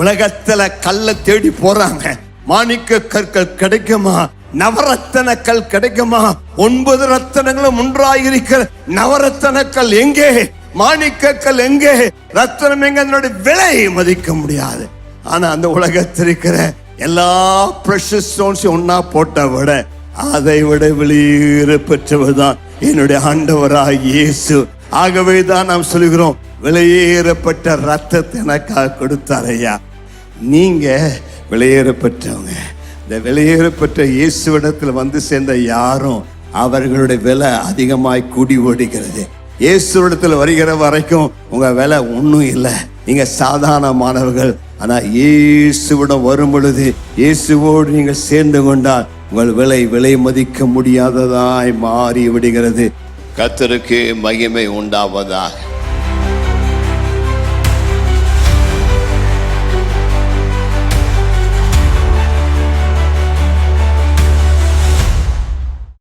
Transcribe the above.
உலகத்துல கல்ல தேடி போறாங்க. மாணிக்க கற்கள் கிடைக்குமா? நவரத்தன கல் கிடைக்குமா? 9 ரத்தனங்களும் ஒன்றாயிருக்கிற நவரத்தன கல் எங்கே? மாணிக்க கல் எங்கே? ரத்தனம் எங்க? அதனுடைய விலை மதிக்க முடியாது. ஆனா அந்த உலகத்தில் இருக்கிற எல்லா பிரஷஸ் ஸ்டோன்ஸ் ஒன்னா போட்ட விட அதை விட வெளியேற பெற்றவர்தான் என்னுடைய ஆண்டவராய் இயேசு. ஆகவே தான் நாம் சொல்கிறோம், வெளியேறப்பட்ட ரத்தத்தை எனக்காக கொடுத்தார் ஐயா. நீங்க வெளியேறப்பட்டவங்க. இந்த வெளியேறப்பட்ட இயேசுவிடத்தில் வந்து சேர்ந்த யாரும் அவர்களுடைய விலை அதிகமாய் கூடி ஓடுகிறது. இயேசுவிடத்தில் வருகிற வரைக்கும் உங்க விலை ஒன்றும் இல்லை, நீங்க சாதாரணமானவர்கள். ஆனா இயேசுவிடம் வரும் பொழுது, இயேசுவோடு நீங்கள் சேர்ந்து கொண்டால் உங்கள் விலை மதிக்க முடியாததாய் மாறி விடுகிறது. கர்த்தருக்கு மகிமை உண்டாவதாக.